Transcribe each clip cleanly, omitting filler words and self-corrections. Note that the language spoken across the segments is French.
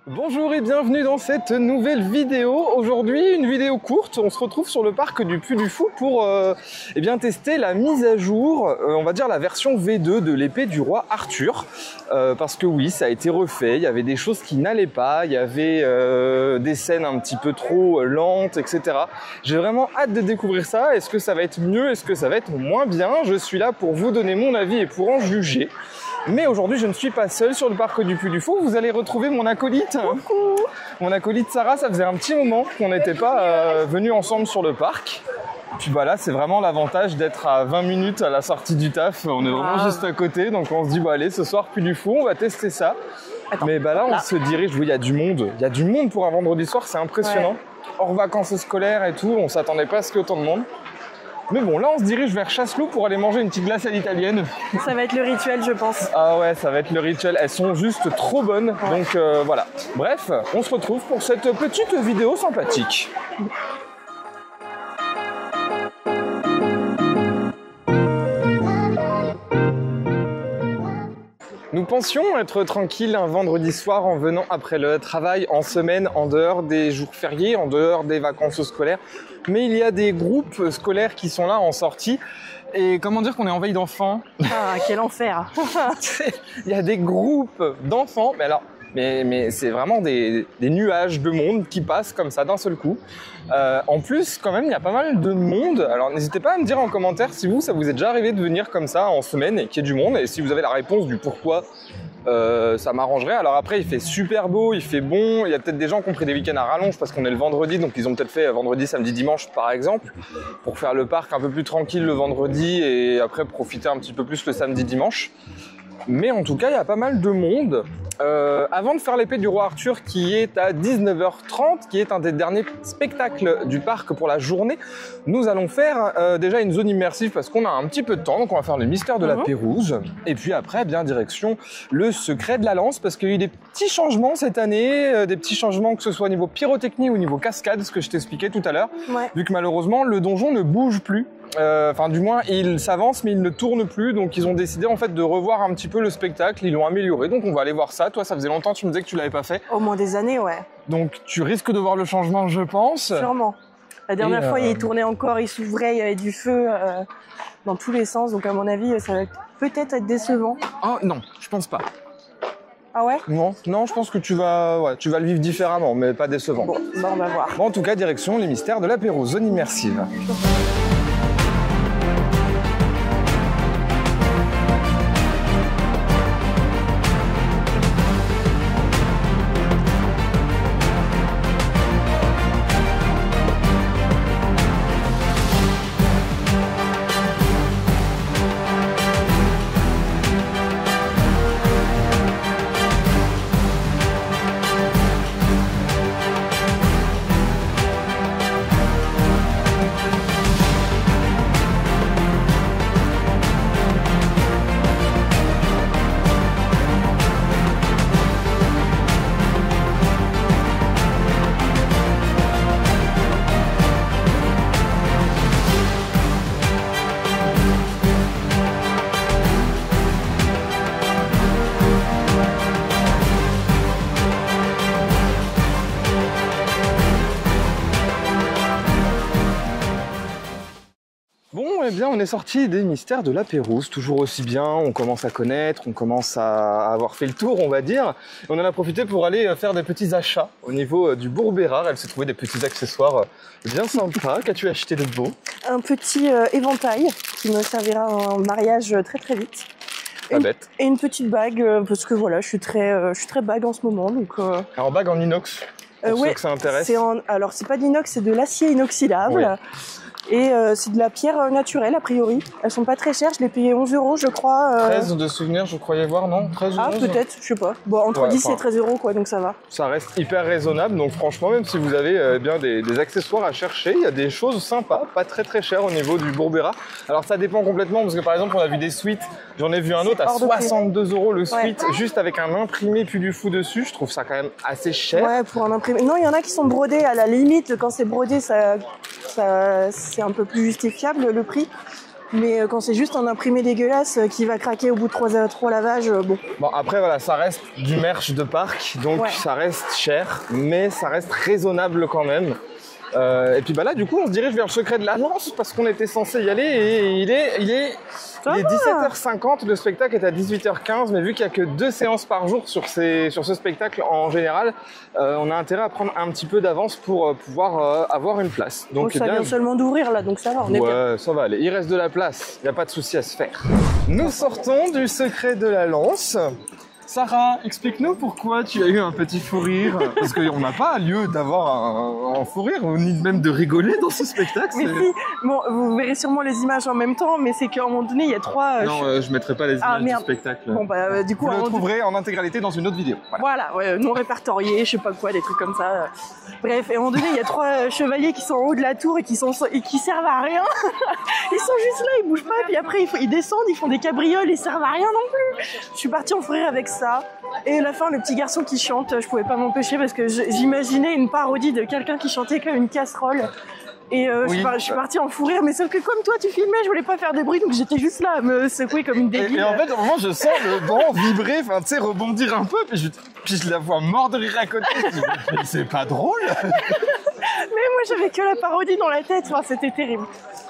Bonjour et bienvenue dans cette nouvelle vidéo. Aujourd'hui, une vidéo courte. On se retrouve sur le parc du Puy du Fou pour tester la mise à jour, on va dire la version V2 de l'épée du roi Arthur. Parce que oui, ça a été refait. Il y avait des choses qui n'allaient pas. Il y avait des scènes un petit peu trop lentes, etc. J'ai vraiment hâte de découvrir ça. Est-ce que ça va être mieux? Est-ce que ça va être moins bien? Je suis là pour vous donner mon avis et pour en juger. Mais aujourd'hui, je ne suis pas seul sur le parc du Puy du Fou. Vous allez retrouver mon acolyte. Coucou. Mon acolyte Sarah, ça faisait un petit moment qu'on n'était pas venus ensemble sur le parc. Puis bah là, c'est vraiment l'avantage d'être à 20 minutes à la sortie du taf. On est vraiment juste à côté. Donc on se dit, bah allez, ce soir, Puy du Fou, on va tester ça. Attends, mais bah là, on se dirige. Oui, il y a du monde. Il y a du monde pour un vendredi soir, c'est impressionnant. Ouais. Hors vacances scolaires et tout, on s'attendait pas à ce qu'il y ait autant de monde. Mais bon, là, on se dirige vers Chasseloup pour aller manger une petite glace à l'italienne. Ça va être le rituel, je pense. Ah ouais, ça va être le rituel. Elles sont juste trop bonnes. Ouais. Donc voilà. Bref, on se retrouve pour cette petite vidéo sympathique. Nous pensions être tranquilles un vendredi soir en venant après le travail, en semaine, en dehors des jours fériés, en dehors des vacances scolaires. Mais il y a des groupes scolaires qui sont là en sortie. Et comment dire qu'on est en veille d'enfants? Ah, quel enfer. Il y a des groupes d'enfants, mais alors... Mais c'est vraiment des nuages de monde qui passent comme ça d'un seul coup. En plus, quand même, il y a pas mal de monde. Alors n'hésitez pas à me dire en commentaire si ça vous est déjà arrivé de venir comme ça en semaine et qu'il y ait du monde. Et si vous avez la réponse du pourquoi, ça m'arrangerait. Alors après, il fait super beau, il fait bon. Il y a peut-être des gens qui ont pris des week-ends à rallonge parce qu'on est le vendredi. Donc ils ont peut-être fait vendredi, samedi, dimanche par exemple, pour faire le parc un peu plus tranquille le vendredi et après profiter un petit peu plus le samedi, dimanche. Mais en tout cas, il y a pas mal de monde. Avant de faire l'épée du roi Arthur qui est à 19h30, qui est un des derniers spectacles du parc pour la journée, nous allons faire déjà une zone immersive parce qu'on a un petit peu de temps, donc on va faire le mystère de la Pérouse. Et puis après, bien direction le secret de la lance parce qu'il y a eu des petits changements cette année, des petits changements que ce soit au niveau pyrotechnie ou au niveau cascade, ce que je t'expliquais tout à l'heure, vu que malheureusement le donjon ne bouge plus. Enfin du moins il s'avance mais il ne tourne plus, donc ils ont décidé en fait de revoir un petit peu le spectacle, ils l'ont amélioré, donc on va aller voir ça. Toi ça faisait longtemps, tu me disais que tu l'avais pas fait. Au moins des années, ouais. Donc tu risques de voir le changement, je pense. Sûrement. La dernière fois il tournait encore, il s'ouvrait, il y avait du feu dans tous les sens, donc à mon avis ça va peut-être être décevant. Oh non, je pense pas. Ah ouais? Non, je pense que tu vas le vivre différemment, mais pas décevant. Bon, bah on va voir. Bon, en tout cas, direction les mystères de la Pérouse, zone immersive. Eh bien, on est sorti des mystères de la Pérouse, toujours aussi bien, on commence à connaître, on commence à avoir fait le tour, on va dire. Et on en a profité pour aller faire des petits achats au niveau du Bourbérard. Elle s'est trouvé des petits accessoires bien sympas. Qu'as-tu acheté de beau? Un petit éventail qui me servira en mariage très très vite. Pas bête. Et une petite bague, parce que voilà, je suis très bague en ce moment. Donc, Alors, bague en inox, pour ceux que ça intéresse. Alors, c'est pas d'inox, c'est de l'acier inoxydable. Oui. Et c'est de la pierre naturelle, a priori. Elles sont pas très chères, je l'ai payé 11 €, je crois. 13 de souvenirs, je croyais voir, non? 13 ou 11? Ah, peut-être, je sais pas. Bon, entre 10 et 13 €, quoi, donc ça va. Ça reste hyper raisonnable, donc franchement, même si vous avez bien des accessoires à chercher, il y a des choses sympas, pas très très chères au niveau du Bourbérard. Alors ça dépend complètement, parce que par exemple, on a vu des suites, j'en ai vu un autre à 62 € le suite, juste avec un imprimé Puy du Fou dessus, je trouve ça quand même assez cher. Ouais, pour un imprimé. Non, il y en a qui sont brodés, à la limite, quand c'est brodé, c'est un peu plus justifiable le prix. Mais quand c'est juste un imprimé dégueulasse qui va craquer au bout de 3 lavages, bon. Bon, après, voilà, ça reste du merch de parc, donc ça reste cher, mais ça reste raisonnable quand même. Et puis bah là, du coup, on se dirige vers le secret de la lance parce qu'on était censé y aller et il est 17h50, le spectacle est à 18h15, mais vu qu'il n'y a que 2 séances par jour sur ce spectacle en général, on a intérêt à prendre un petit peu d'avance pour pouvoir avoir une place. Donc ça vient seulement d'ouvrir là, donc ça va, on est bien. Ouais, ça va aller. Il reste de la place, il n'y a pas de souci à se faire. Nous sortons du secret de la lance. Sarah, explique-nous pourquoi tu as eu un petit fou rire. Parce qu'on n'a pas lieu d'avoir un fou rire, ni même de rigoler dans ce spectacle. Mais si, bon, vous verrez sûrement les images en même temps, mais c'est qu'à un moment donné, il y a 3... Non, je mettrai pas les images du spectacle. Bon, bah, du coup... Vous le trouverez en intégralité dans une autre vidéo. Voilà, ouais, non répertorié, je sais pas quoi, des trucs comme ça. Bref, et à un moment donné, il y a 3 chevaliers qui sont en haut de la tour et qui servent à rien. Ils sont juste là, ils bougent pas, puis après, ils descendent, ils font des cabrioles, ils servent à rien non plus. Je suis partie en fou rire avec ça. Et à la fin, le petit garçon qui chante, je pouvais pas m'empêcher parce que j'imaginais une parodie de quelqu'un qui chantait comme une casserole. Et je suis partie en fou rire, mais sauf que comme toi tu filmais, je voulais pas faire de bruit, donc j'étais juste là à me secouer comme une débile. Et en fait, au moment, je sens le banc vibrer, enfin tu sais, rebondir un peu, puis je la vois mordre de rire à côté. Je dis, mais c'est pas drôle. Mais moi j'avais que la parodie dans la tête, enfin, c'était terrible.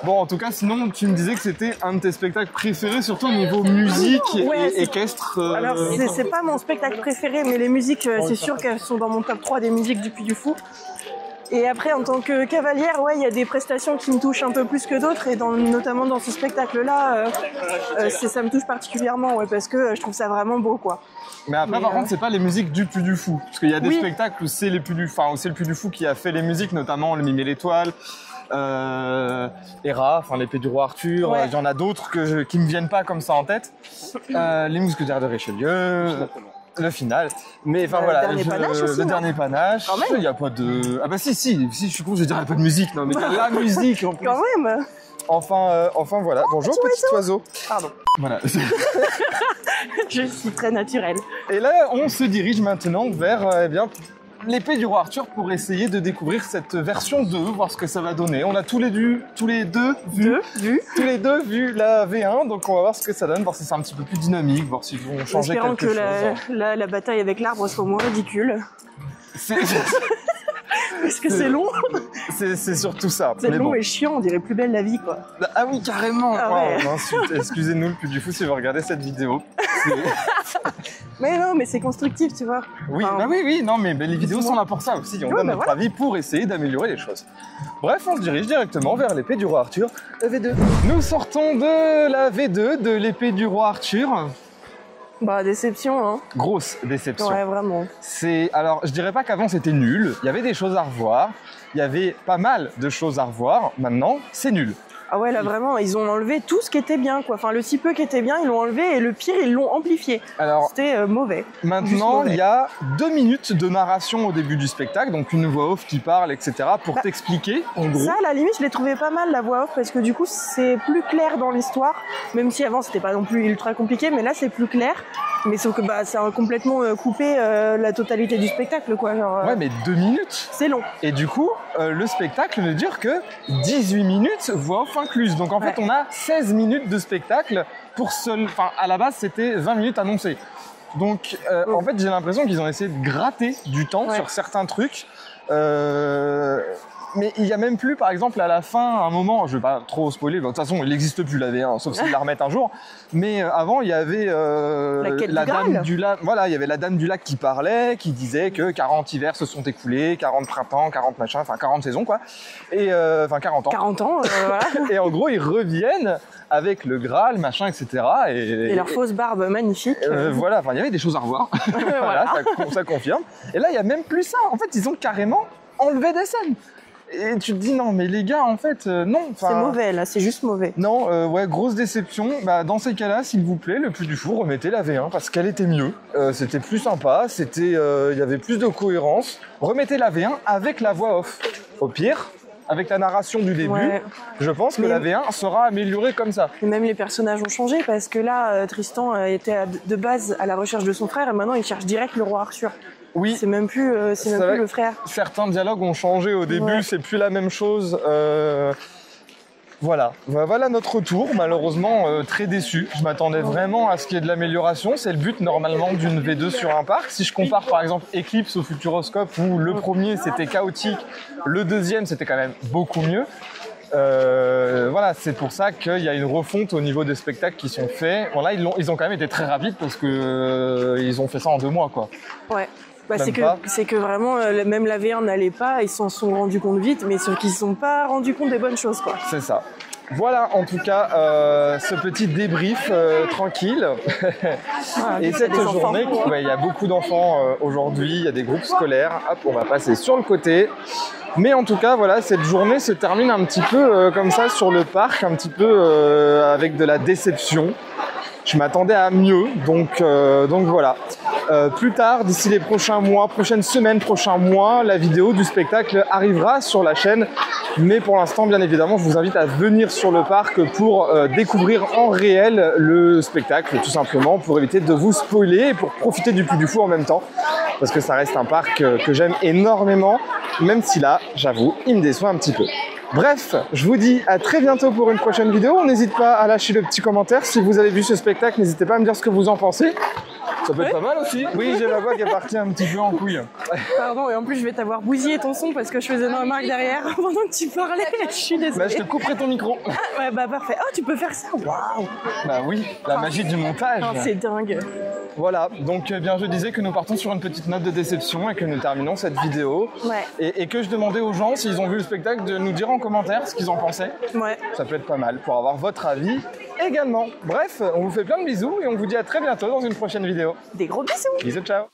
Bon, en tout cas, sinon, tu me disais que c'était un de tes spectacles préférés, surtout au niveau musique et équestre. Alors, c'est pas mon spectacle préféré, mais les musiques, c'est sûr qu'elles sont dans mon top 3 des musiques du Puy du Fou. Et après, en tant que cavalière, ouais, il y a des prestations qui me touchent un peu plus que d'autres, et notamment dans ce spectacle-là, ça me touche particulièrement, ouais, parce que je trouve ça vraiment beau, quoi. Mais après, par contre, c'est pas les musiques du Puy du Fou, parce qu'il y a des spectacles où c'est le Puy du Fou qui a fait les musiques, notamment le Mime et l'Étoile. Hera, enfin l'épée du roi Arthur, il y en a d'autres qui me viennent pas comme ça en tête. Les Mousquetaires de Richelieu, le final. Mais enfin voilà, le dernier panache. Il y a pas de. Ah bah si, je suis con, je dirais pas de musique, non, mais il y a la musique en plus. Quand même. Enfin voilà. Bonjour petit oiseau. Pardon. Voilà. Je suis très naturelle. Et là, on se dirige maintenant vers l'épée du roi Arthur pour essayer de découvrir cette version 2, voir ce que ça va donner. On a tous les deux vu la V1, donc on va voir ce que ça donne, voir si c'est un petit peu plus dynamique, voir s'ils vont changer quelque chose. Espérons que la bataille avec l'arbre soit moins ridicule. Parce que c'est long. C'est surtout ça. C'est long et chiant, on dirait Plus belle la vie, quoi. Ah oui, carrément. Ah ouais. Excusez-nous le Puy du Fou si vous regardez cette vidéo. Mais non, mais c'est constructif, tu vois. Oui, oui, non, mais les vidéos sont là pour ça aussi. On donne notre avis pour essayer d'améliorer les choses. Bref, on se dirige directement vers l'épée du roi Arthur, la V2. Nous sortons de la V2, de l'épée du roi Arthur. Bah, déception, hein. Grosse déception. Ouais, vraiment. Alors, je dirais pas qu'avant c'était nul. Il y avait des choses à revoir. Il y avait pas mal de choses à revoir. Maintenant, c'est nul. Ah ouais, là vraiment, ils ont enlevé tout ce qui était bien, quoi. Enfin, le si peu qui était bien, ils l'ont enlevé, et le pire, ils l'ont amplifié. Alors, c'était mauvais. Maintenant, il y a 2 minutes de narration au début du spectacle, donc une voix off qui parle, etc., pour t'expliquer, en gros. Ça, à la limite, je l'ai trouvé pas mal, la voix off, parce que du coup, c'est plus clair dans l'histoire, même si avant, c'était pas non plus ultra compliqué, mais là, c'est plus clair. Mais sauf que ça a complètement coupé la totalité du spectacle, quoi. Genre, ouais, mais 2 minutes. C'est long. Et du coup, le spectacle ne dure que 18 minutes, voix off incluse. Donc en fait, on a 16 minutes de spectacle pour Enfin, à la base, c'était 20 minutes annoncées. Donc, en fait, j'ai l'impression qu'ils ont essayé de gratter du temps sur certains trucs. Mais il n'y a même plus, par exemple, à la fin, à un moment, je ne vais pas trop spoiler, de toute façon, il n'existe plus la V1, sauf s'ils la remettent un jour. Mais avant, il y avait la dame du lac. Voilà, il y avait la dame du lac qui parlait, qui disait que 40 hivers se sont écoulés, 40 printemps, 40 machins, enfin 40 saisons, quoi. Et enfin 40 ans. 40 ans, voilà. Et en gros, ils reviennent avec le Graal, machin, etc. Et leur fausse barbe magnifique. Voilà, enfin, il y avait des choses à revoir. Voilà, ça confirme. Et là, il n'y a même plus ça. En fait, ils ont carrément enlevé des scènes. Et tu te dis, non, mais les gars, en fait, non. C'est mauvais, là, c'est juste mauvais. Non, ouais, grosse déception. Bah, dans ces cas-là, s'il vous plaît, le Puy du Fou, remettez la V1 parce qu'elle était mieux. C'était plus sympa, il y avait plus de cohérence. Remettez la V1 avec la voix off. Au pire, avec la narration du début, je pense que la V1 sera améliorée comme ça. Et même les personnages ont changé parce que là, Tristan était de base à la recherche de son frère et maintenant il cherche direct le roi Arthur. Oui. C'est même plus le frère. Certains dialogues ont changé au début, c'est plus la même chose. Voilà, voilà notre retour. Malheureusement, très déçu. Je m'attendais vraiment à ce qu'il y ait de l'amélioration. C'est le but normalement d'une V2 sur un parc. Si je compare par exemple Eclipse au Futuroscope, où le premier c'était chaotique, le deuxième c'était quand même beaucoup mieux. Voilà, c'est pour ça qu'il y a une refonte au niveau des spectacles qui sont faits. Bon, là, ils ont quand même été très rapides parce que ils ont fait ça en 2 mois, quoi. Ouais. Bah, c'est que vraiment, même la VR n'allait pas, ils s'en sont rendus compte vite, mais ceux qui ne se sont pas rendus compte des bonnes choses, quoi. C'est ça. Voilà, en tout cas, ce petit débrief tranquille. Et cette journée, il y a beaucoup d'enfants aujourd'hui, il y a des groupes scolaires. Hop, on va passer sur le côté. Mais en tout cas, voilà, cette journée se termine un petit peu comme ça sur le parc, un petit peu avec de la déception. Je m'attendais à mieux, donc voilà. Plus tard, d'ici les prochains mois, prochaines semaines, prochains mois, la vidéo du spectacle arrivera sur la chaîne. Mais pour l'instant, bien évidemment, je vous invite à venir sur le parc pour découvrir en réel le spectacle, tout simplement, pour éviter de vous spoiler et pour profiter du Puy du Fou en même temps. Parce que ça reste un parc que j'aime énormément, même si là, j'avoue, il me déçoit un petit peu. Bref, je vous dis à très bientôt pour une prochaine vidéo. N'hésitez pas à lâcher le petit commentaire. Si vous avez vu ce spectacle, n'hésitez pas à me dire ce que vous en pensez. Ça peut être pas mal aussi. Oui, j'ai la voix qui est partie un petit peu en couille. Pardon, et en plus je vais t'avoir bousillé ton son parce que je faisais une remarque derrière pendant que tu parlais. Je suis désolée. Bah, je te couperai ton micro. Ah, ouais, bah parfait. Oh, tu peux faire ça. Waouh. Bah oui, la magie du montage. Oh, c'est dingue. Voilà, donc bien je disais que nous partons sur une petite note de déception et que nous terminons cette vidéo. Ouais. Et que je demandais aux gens, s'ils ont vu le spectacle, de nous dire en commentaire ce qu'ils en pensaient. Ouais. Ça peut être pas mal pour avoir votre avis également. Bref, on vous fait plein de bisous et on vous dit à très bientôt dans une prochaine vidéo. Des gros bisous. Bisous, ciao.